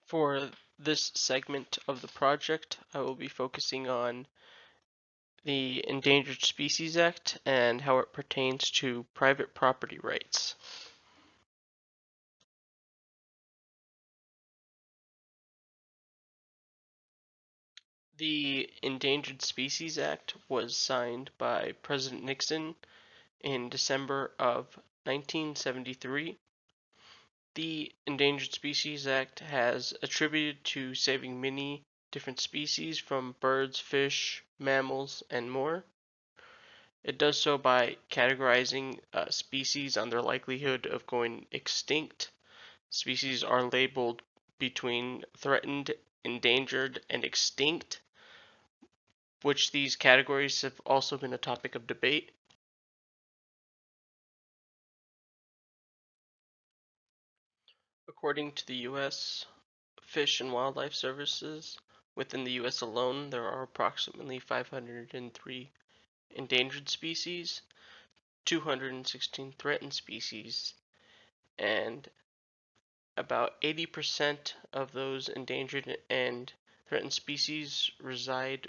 For this segment of the project, I will be focusing on the Endangered Species Act and how it pertains to private property rights. The Endangered Species Act was signed by President Nixon in December of 1973. The Endangered Species Act has attributed to saving many different species from birds, fish, mammals, and more. It does so by categorizing species on their likelihood of going extinct. Species are labeled between threatened, endangered, and extinct, which these categories have also been a topic of debate. According to the U.S. Fish and Wildlife Services, within the U.S. alone, there are approximately 503 endangered species, 216 threatened species, and about 80% of those endangered and threatened species reside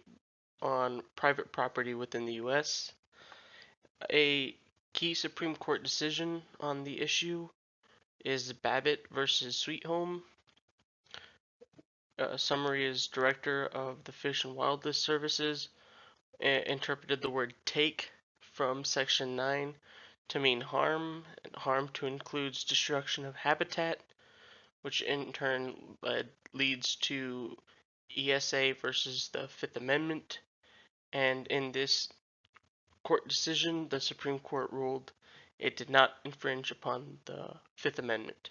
on private property within the U.S. A key Supreme Court decision on the issue is Babbitt versus Sweet Home. Summary is Director of the Fish and Wildlife Services interpreted the word take from Section 9 to mean harm, and harm to includes destruction of habitat, which in turn leads to ESA versus the Fifth Amendment. And in this court decision, the Supreme Court ruled it did not infringe upon the Fifth Amendment.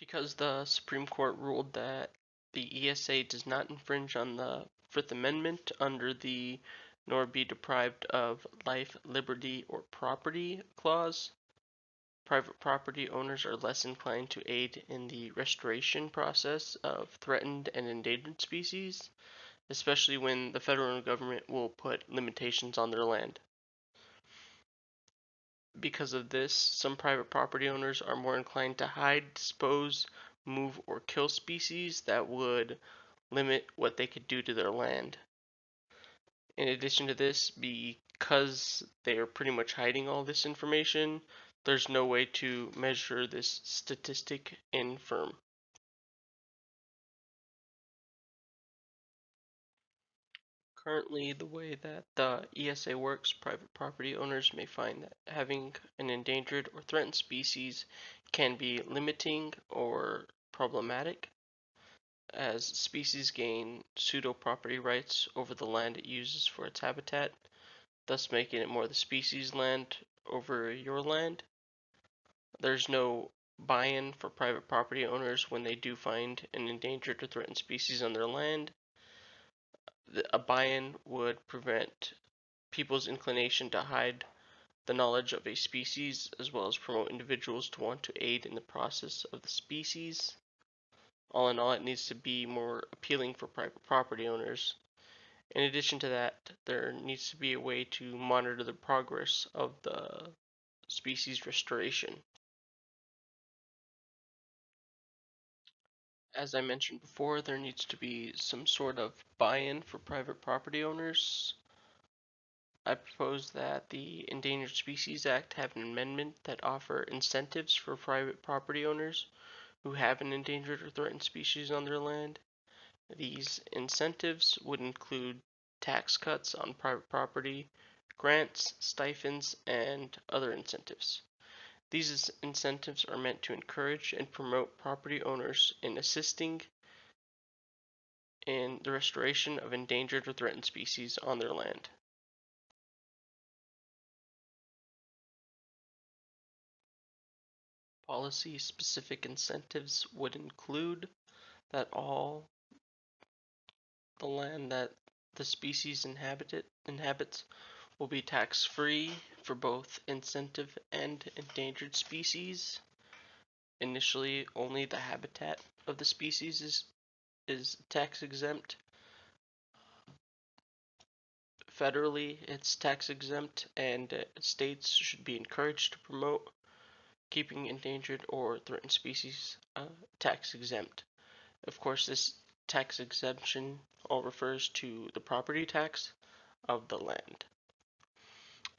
Because the Supreme Court ruled that the ESA does not infringe on the Fifth Amendment under the nor be deprived of life, liberty, or property clause, private property owners are less inclined to aid in the restoration process of threatened and endangered species, especially when the federal government will put limitations on their land. Because of this, some private property owners are more inclined to hide, dispose, move, or kill species that would limit what they could do to their land. In addition to this, because they are pretty much hiding all this information, there's no way to measure this statistic in firm. Currently, the way that the ESA works, private property owners may find that having an endangered or threatened species can be limiting or problematic, as species gain pseudo-property rights over the land it uses for its habitat, thus making it more the species' land over your land. There's no buy-in for private property owners when they do find an endangered or threatened species on their land. A buy-in would prevent people's inclination to hide the knowledge of a species, as well as promote individuals to want to aid in the process of the species. All in all, it needs to be more appealing for private property owners. In addition to that, there needs to be a way to monitor the progress of the species restoration. As I mentioned before, there needs to be some sort of buy-in for private property owners. I propose that the Endangered Species Act have an amendment that offer incentives for private property owners who have an endangered or threatened species on their land. These incentives would include tax cuts on private property, grants, stipends, and other incentives. These incentives are meant to encourage and promote property owners in assisting in the restoration of endangered or threatened species on their land. Policy-specific incentives would include that all the land that the species inhabits will be tax-free for both incentive and endangered species. Initially, only the habitat of the species is tax exempt. Federally, it's tax exempt, and states should be encouraged to promote keeping endangered or threatened species tax exempt. Of course, this tax exemption all refers to the property tax of the land.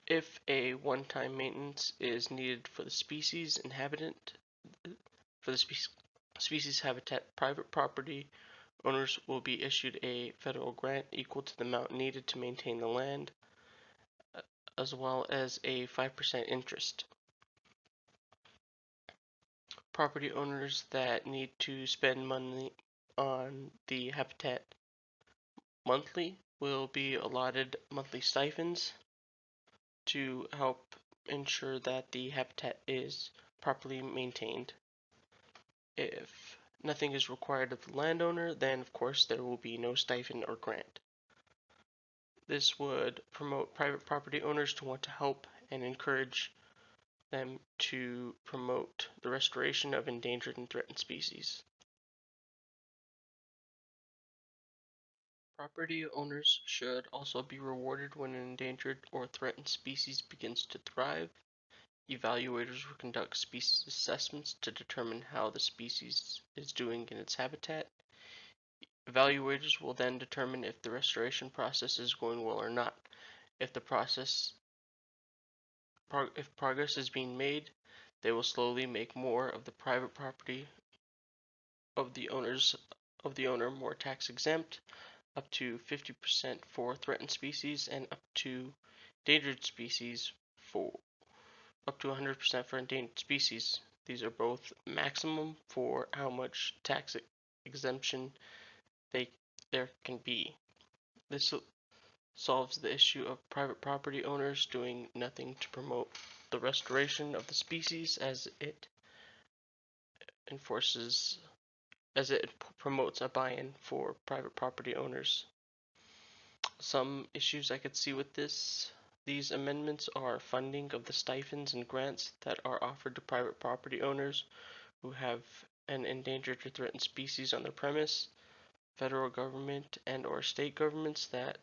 If a one-time maintenance is needed for the species inhabitant, for the species habitat, private property owners will be issued a federal grant equal to the amount needed to maintain the land, as well as a 5% interest. Property owners that need to spend money on the habitat monthly will be allotted monthly stipends to help ensure that the habitat is properly maintained. If nothing is required of the landowner, then of course there will be no stipend or grant. This would promote private property owners to want to help and encourage them to promote the restoration of endangered and threatened species. Property owners should also be rewarded when an endangered or threatened species begins to thrive. Evaluators will conduct species assessments to determine how the species is doing in its habitat. Evaluators will then determine if the restoration process is going well or not. If the if progress is being made, they will slowly make more of the private property of the owner more tax exempt, up to 50% for threatened species and up to endangered species for up to 100% for endangered species. These are both maximum for how much tax exemption they there can be. This solves the issue of private property owners doing nothing to promote the restoration of the species enforces as it promotes a buy-in for private property owners. Some issues I could see with these amendments are funding of the stipends and grants that are offered to private property owners who have an endangered or threatened species on their premise. Federal government and or state governments that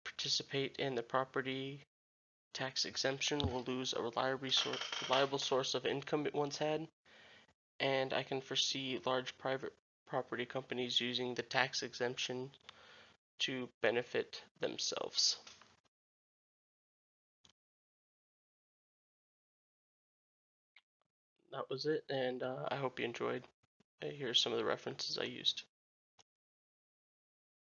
participate in the property tax exemption will lose a reliable source of income it once had, and I can foresee large private property companies using the tax exemption to benefit themselves. That was it, and I hope you enjoyed. Here's some of the references I used.